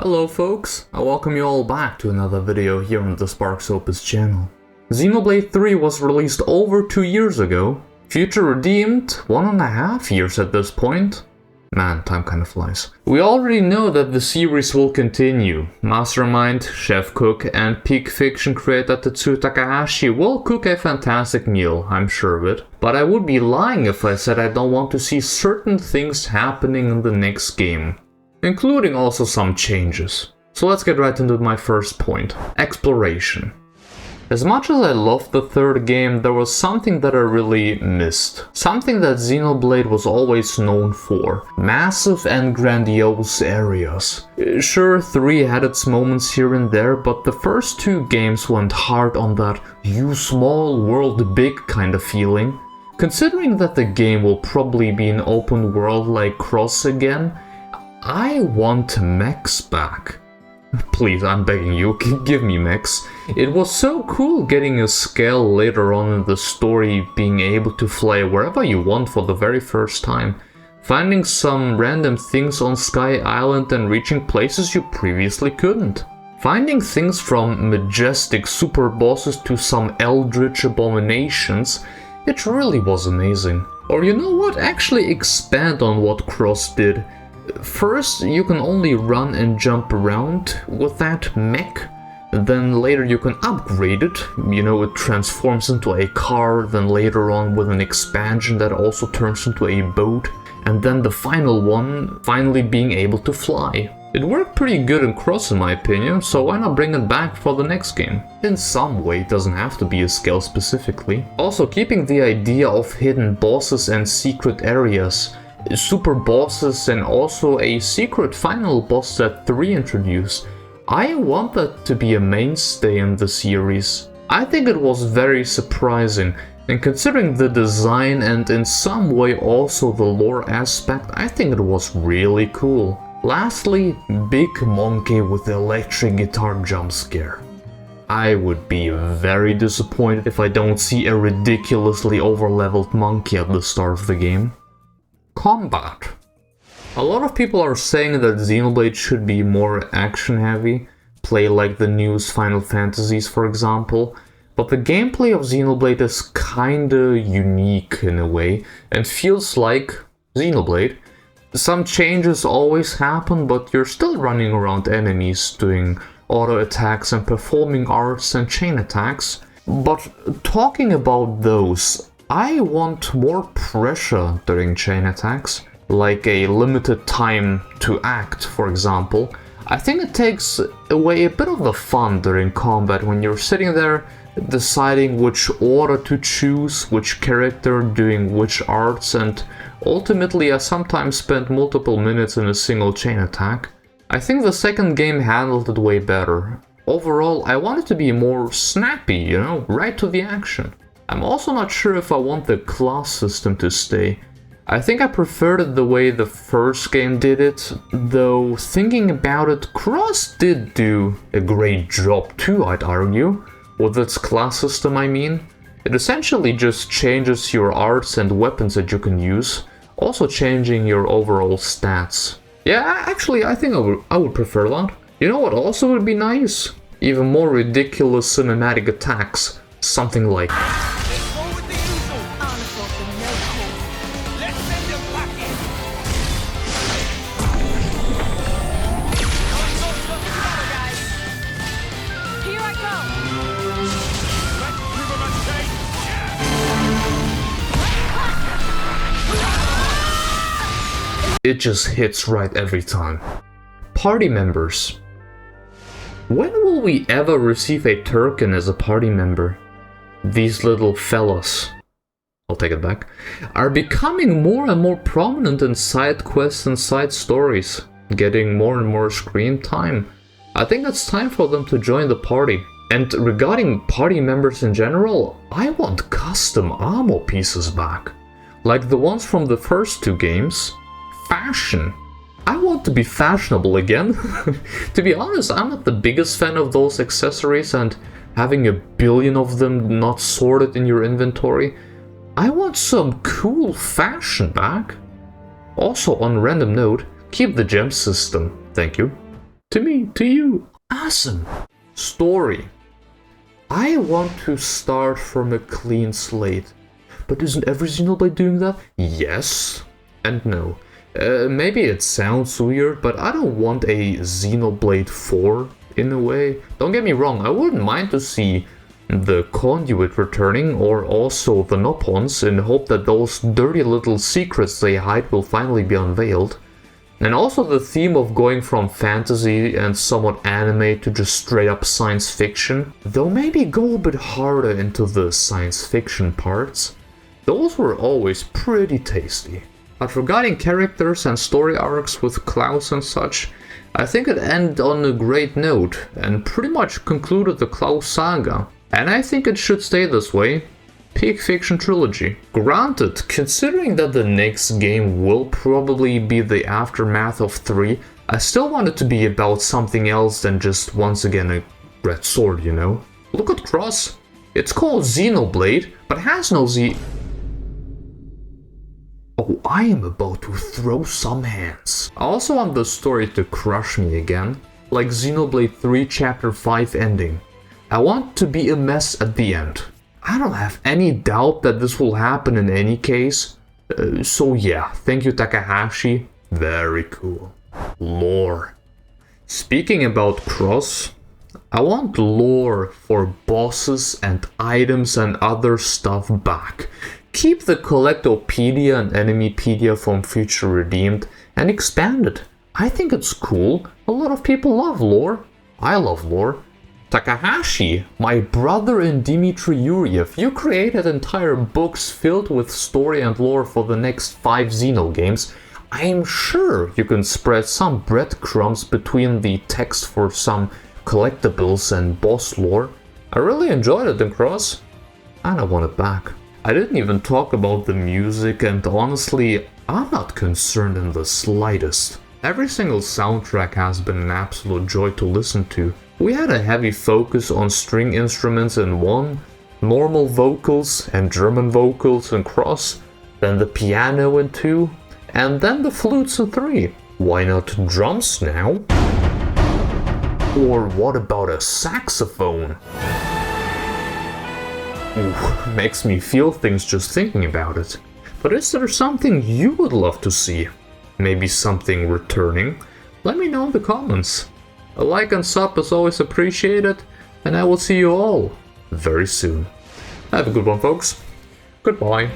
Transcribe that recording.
Hello folks, I welcome you all back to another video here on the SparksOpus channel. Xenoblade 3 was released over 2 years ago. Future redeemed 1.5 years at this point. Man, time kinda flies. We already know that the series will continue. Mastermind, chef cook, and peak fiction creator Tetsuya Takahashi will cook a fantastic meal, I'm sure of it. But I would be lying if I said I don't want to see certain things happening in the next game, including also some changes. So let's get right into my first point, exploration. As much as I loved the third game, there was something that I really missed. Something that Xenoblade was always known for. Massive and grandiose areas. Sure, 3 had its moments here and there, but the first 2 games went hard on that you small world big kind of feeling. Considering that the game will probably be an open world like Cross again, I want mechs back. Please, I'm begging you, give me mechs. It was so cool getting a scale later on in the story, being able to fly wherever you want for the very first time, finding some random things on Sky Island and reaching places you previously couldn't. Finding things from majestic super bosses to some eldritch abominations, it really was amazing. Or you know what, actually expand on what Cross did. First, you can only run and jump around with that mech, then later you can upgrade it, you know, it transforms into a car, then later on with an expansion that also turns into a boat, and then the final one, finally being able to fly. It worked pretty good in Cross in my opinion, so why not bring it back for the next game? In some way, it doesn't have to be a scale specifically. Also, keeping the idea of hidden bosses and secret areas, super bosses, and also a secret final boss that 3 introduced. I want that to be a mainstay in the series. I think it was very surprising, and considering the design and in some way also the lore aspect, I think it was really cool. Lastly, big monkey with the electric guitar jump scare. I would be very disappointed if I don't see a ridiculously overleveled monkey at the start of the game. Combat. A lot of people are saying that Xenoblade should be more action heavy, play like the newest Final Fantasies for example, but the gameplay of Xenoblade is kinda unique in a way, and feels like Xenoblade. Some changes always happen, but you're still running around enemies, doing auto attacks and performing arts and chain attacks. But talking about those, I want more pressure during chain attacks, like a limited time to act, for example. I think it takes away a bit of the fun during combat when you're sitting there deciding which order to choose, which character doing which arts, and ultimately I sometimes spent multiple minutes in a single chain attack. I think the second game handled it way better. Overall, I want it to be more snappy, you know, right to the action. I'm also not sure if I want the class system to stay. I think I preferred it the way the first game did it, though thinking about it, Cross did do a great job too, I'd argue. With its class system, I mean. It essentially just changes your arts and weapons that you can use, also changing your overall stats. Yeah, actually, I think I would prefer that. You know what also would be nice? Even more ridiculous cinematic attacks. Something like... It just hits right every time. Party members. When will we ever receive a Turken as a party member? These little fellas, I'll take it back, are becoming more and more prominent in side quests and side stories, getting more and more screen time. I think it's time for them to join the party. And regarding party members in general, I want custom armor pieces back. Like the ones from the first 2 games. Fashion. I want to be fashionable again. To be honest, I'm not the biggest fan of those accessories, and having a billion of them not sorted in your inventory. I want some cool fashion back. Also, on a random note, keep the gem system, thank you. to me, to you. Awesome. Story. I want to start from a clean slate. But isn't every Xenoblade doing that? Yes and no. Maybe it sounds weird, but I don't want a Xenoblade 4 in a way. Don't get me wrong, I wouldn't mind to see the Conduit returning, or also the Nopons, in hope that those dirty little secrets they hide will finally be unveiled. And also the theme of going from fantasy and somewhat anime to just straight up science fiction, though maybe go a bit harder into the science fiction parts. Those were always pretty tasty. But regarding characters and story arcs with Klaus and such, I think it ended on a great note and pretty much concluded the Klaus saga. And I think it should stay this way. Peak Fiction Trilogy. Granted, considering that the next game will probably be the aftermath of 3, I still want it to be about something else than just once again a red sword, you know? Look at Cross. It's called Xenoblade, but has no Z... Oh, I am about to throw some hands. I also want the story to crush me again, like Xenoblade 3 Chapter 5 ending. I want to be a mess at the end. I don't have any doubt that this will happen in any case. So yeah, thank you Takahashi. Very cool. Lore. Speaking about Cross, I want lore for bosses and items and other stuff back. Keep the Collectopedia and Enemypedia from Future Redeemed and expand it. I think it's cool. A lot of people love lore. I love lore. Takahashi, my brother in Dmitry Yuriev, you created entire books filled with story and lore for the next 5 Xeno games. I am sure you can spread some breadcrumbs between the text for some collectibles and boss lore. I really enjoyed it in Cross, and I want it back. I didn't even talk about the music, and honestly, I'm not concerned in the slightest. Every single soundtrack has been an absolute joy to listen to. We had a heavy focus on string instruments in 1, normal vocals and German vocals in Cross, then the piano in 2, and then the flutes in 3. Why not drums now? Or what about a saxophone? Ooh, makes me feel things just thinking about it. But is there something you would love to see? Maybe something returning? Let me know in the comments. A like and sub is always appreciated, and I will see you all very soon. Have a good one, folks. Goodbye.